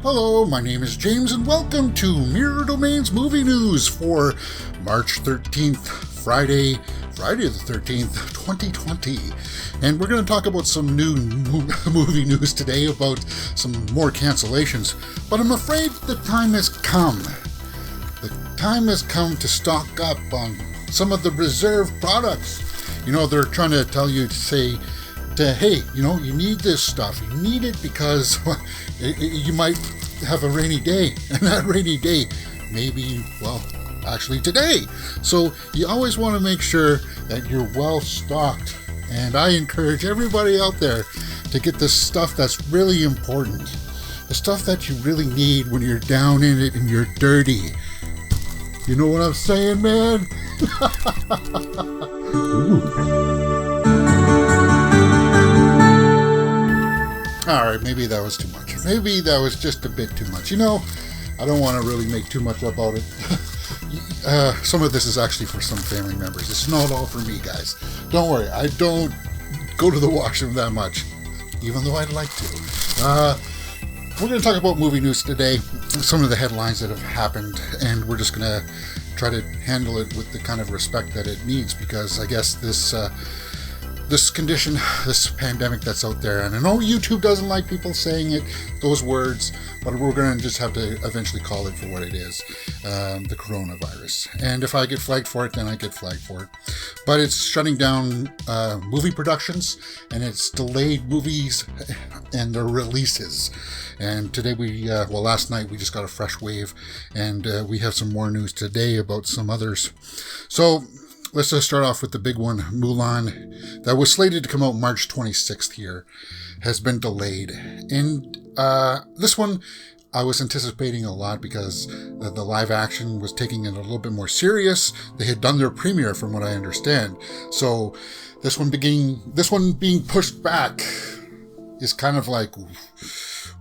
Hello, my name is James and welcome to Mirror Domain's movie news for March 13th, Friday the 13th, 2020. And we're going to talk about some new movie news today about some more cancellations. But I'm afraid the time has come. The time has come to stock up on some of the reserved products. You know, they're trying to tell you to say, hey, you know, you need this stuff. You need it because you might have a rainy day. And that rainy day may be, well, actually today. So you always want to make sure that you're well stocked. And I encourage everybody out there to get the stuff that's really important. The stuff that you really need when you're down in it and you're dirty. You know what I'm saying, man? Alright, maybe that was too much. Maybe that was just a bit too much. You know, I don't want to really make too much about it. Some of this is actually for some family members. It's not all for me, guys. Don't worry, I don't go to the washroom that much, even though I'd like to. We're going to talk about movie news today, some of the headlines that have happened, and we're just going to try to handle it with the kind of respect that it needs, because I guess this condition, this pandemic that's out there, and I know YouTube doesn't like people saying it, those words, but we're going to just have to eventually call it for what it is, the coronavirus. And if I get flagged for it, then I get flagged for it. But it's shutting down movie productions, and it's delayed movies and their releases. And today last night we just got a fresh wave, and we have some more news today about some others. So let's just start off with the big one. Mulan, that was slated to come out March 26th here, has been delayed. And this one I was anticipating a lot because the live action was taking it a little bit more serious. They had done their premiere, from what I understand. So this one being pushed back is kind of like,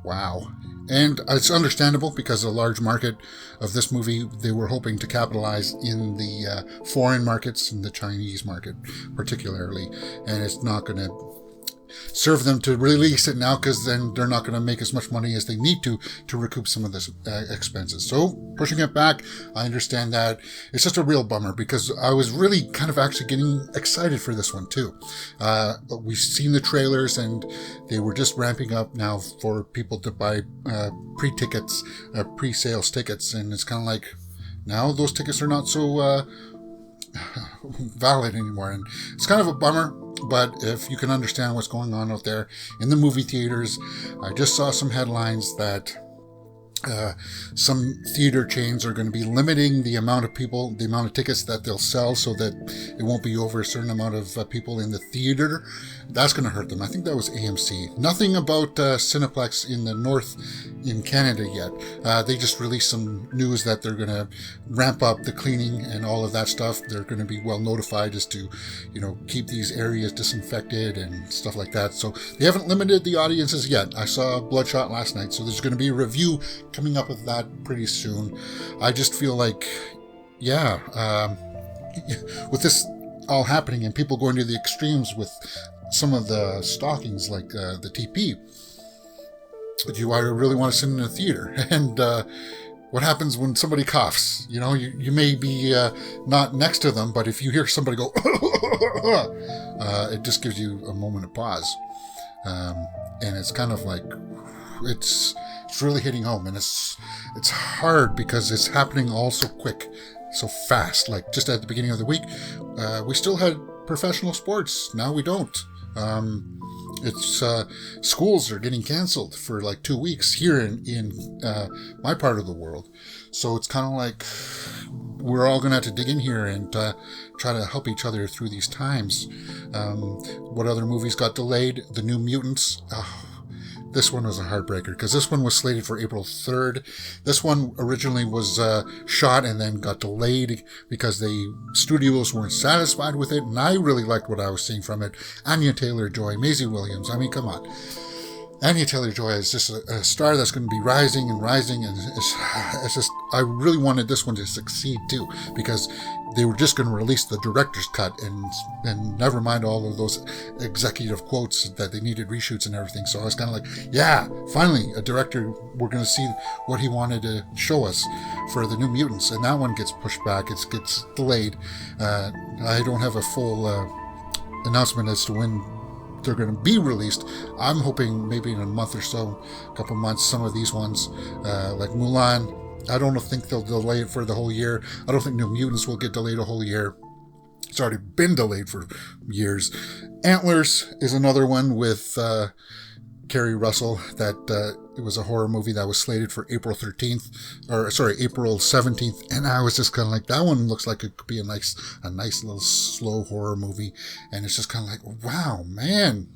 wow. And it's understandable because a large market of this movie, they were hoping to capitalize in the foreign markets, in the Chinese market particularly. And it's not going to serve them to release it now, because then they're not going to make as much money as they need to recoup some of this expenses. So pushing it back, I understand that. It's just a real bummer because I was really kind of actually getting excited for this one too. We've seen the trailers and they were just ramping up now for people to buy pre-sales tickets, and it's kind of like now those tickets are not so valid anymore, and it's kind of a bummer. But if you can understand what's going on out there in the movie theaters, I just saw some headlines that some theater chains are going to be limiting the amount of tickets that they'll sell, so that it won't be over a certain amount of people in the theater. That's going to hurt them. I think that was AMC. Nothing about Cineplex in the north in Canada yet. They just released some news that they're going to ramp up the cleaning and all of that stuff. They're going to be well notified as to, keep these areas disinfected and stuff like that. So they haven't limited the audiences yet. I saw Bloodshot last night, so there's going to be a review coming up with that pretty soon. I just feel like, with this all happening and people going to the extremes with some of the stockings, like the TP, do I really want to sit in a theater? And what happens when somebody coughs? You may be not next to them, but if you hear somebody go, it just gives you a moment of pause. And it's kind of like, it's really hitting home, and it's hard because it's happening all so quick, so fast. Like just at the beginning of the week, we still had professional sports. Now we don't. Schools are getting canceled for like 2 weeks here in my part of the world. So it's kind of like we're all going to have to dig in here and try to help each other through these times. What other movies got delayed? The New Mutants. This one was a heartbreaker because this one was slated for April 3rd. This one originally was shot and then got delayed because the studios weren't satisfied with it. And I really liked what I was seeing from it. Anya Taylor-Joy, Maisie Williams. I mean, come on. Anya Taylor-Joy is just a star that's going to be rising and rising, and it's just, I really wanted this one to succeed too, because they were just going to release the director's cut, and never mind all of those executive quotes that they needed reshoots and everything. So I was kind of like, yeah, finally a director, we're going to see what he wanted to show us for the New Mutants, and that one gets pushed back. It gets delayed. I don't have a full announcement as to when they're going to be released. I'm hoping maybe in a month or so, a couple months. Some of these ones, like Mulan, I don't think they'll delay it for the whole year. I don't think New Mutants will get delayed a whole year. It's already been delayed for years. Antlers is another one with Kerry Russell that it was a horror movie that was slated for April 17th, and I was just kind of like, that one looks like it could be a nice little slow horror movie, and it's just kind of like, wow, man,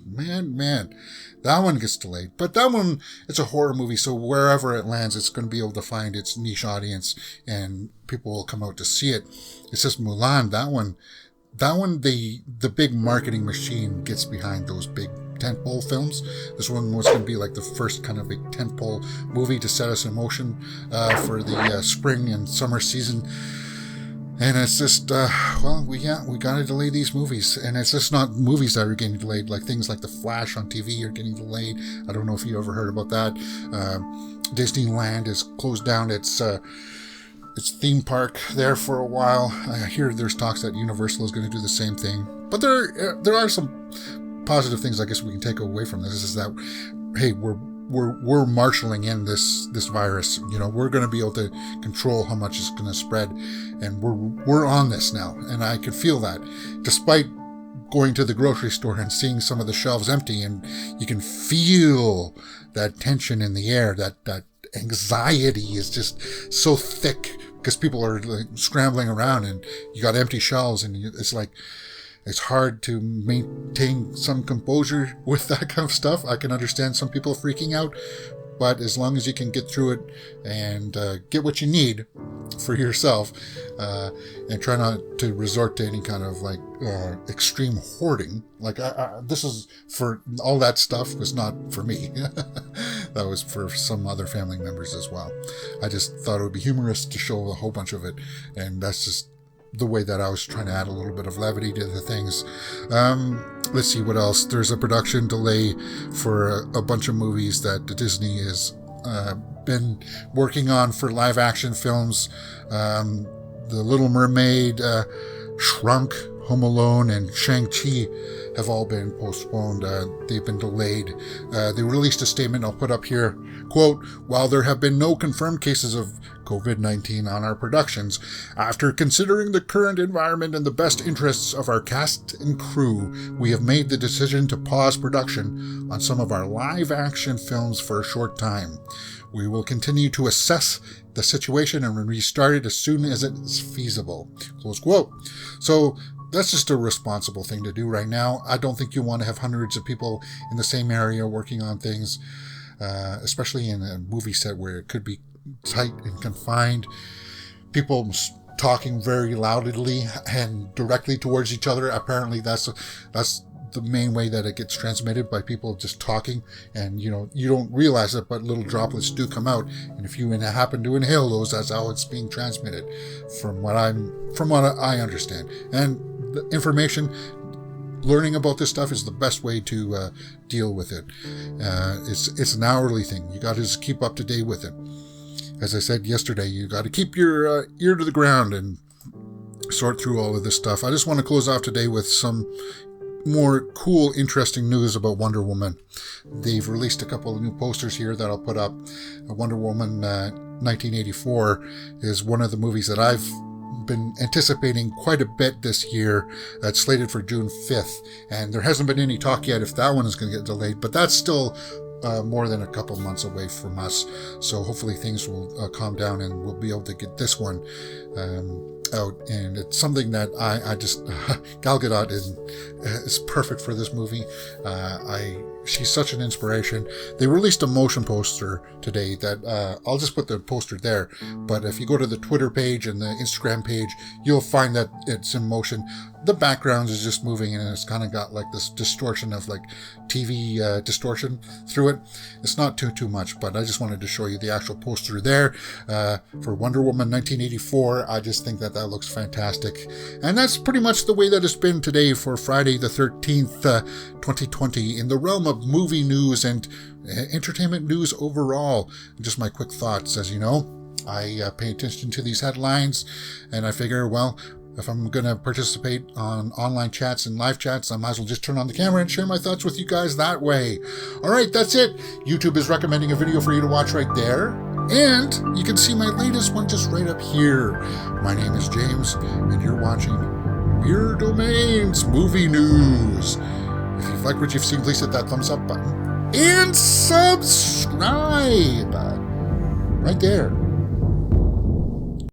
that one gets delayed. But that one, it's a horror movie, so wherever it lands, it's going to be able to find its niche audience, and people will come out to see it. It's just Mulan, that one, the big marketing machine gets behind those big tentpole films. This one was going to be like the first kind of big tentpole movie to set us in motion for the spring and summer season. And it's just, we got to delay these movies. And it's just not movies that are getting delayed, like things like The Flash on TV are getting delayed. I don't know if you ever heard about that. Disneyland has closed down its theme park there for a while. I hear there's talks that Universal is going to do the same thing. But there are some positive things I guess we can take away from this, is that, hey, we're marshalling in this virus. You know, we're going to be able to control how much it's going to spread, and we're on this now. And I can feel that, despite going to the grocery store and seeing some of the shelves empty, and you can feel that tension in the air, that anxiety is just so thick because people are like scrambling around, and you got empty shelves, and it's like, it's hard to maintain some composure with that kind of stuff. I can understand some people freaking out, but as long as you can get through it and get what you need for yourself, and try not to resort to any kind of like extreme hoarding. Like this is for all that stuff was not for me. That was for some other family members as well. I just thought it would be humorous to show a whole bunch of it, and that's just the way that I was trying to add a little bit of levity to the things. Let's see what else. There's a production delay for a bunch of movies that Disney has been working on for live action films. The Little Mermaid, Shrunk, Home Alone, and Shang-Chi have all been postponed. They've been delayed. They released a statement I'll put up here. Quote, "While there have been no confirmed cases of COVID-19 on our productions, after considering the current environment and the best interests of our cast and crew, we have made the decision to pause production on some of our live-action films for a short time. We will continue to assess the situation and restart it as soon as it is feasible." Close quote. So that's just a responsible thing to do right now. I don't think you want to have hundreds of people in the same area working on things, especially in a movie set where it could be tight and confined. People talking very loudly and directly towards each other. Apparently that's the main way that it gets transmitted, by people just talking, and you don't realize it, but little droplets do come out, and if you happen to inhale those, that's how it's being transmitted, from what I understand. And the information, learning about this stuff is the best way to deal with it. It's an hourly thing. You got to just keep up to date with it. As I said yesterday, you got to keep your ear to the ground and sort through all of this stuff. I just want to close off today with some more cool, interesting news about Wonder Woman. They've released a couple of new posters here that I'll put up. Wonder Woman 1984 is one of the movies that I've been anticipating quite a bit this year. It's slated for June 5th, and there hasn't been any talk yet if that one is going to get delayed, but that's still more than a couple months away from us, so hopefully things will calm down and we'll be able to get this one. out, and it's something that I just Gal Gadot is perfect for this movie. She's such an inspiration. They released a motion poster today that I'll just put the poster there, but if you go to the Twitter page and the Instagram page, you'll find that it's in motion. The background is just moving, and it's kind of got like this distortion of like TV distortion through it. It's not too much, but I just wanted to show you the actual poster there for Wonder Woman 1984. I just think that looks fantastic, and that's pretty much the way that it's been today for Friday the 13th, 2020, in the realm of movie news and entertainment news overall. Just my quick thoughts. As you know, I pay attention to these headlines, and I figure, well, if I'm going to participate on online chats and live chats, I might as well just turn on the camera and share my thoughts with you guys that way. All right, that's it. YouTube is recommending a video for you to watch right there. And you can see my latest one just right up here. My name is James, and you're watching Mirror Domains Movie News. If you've liked what you've seen, please hit that thumbs up button. And subscribe! Right there.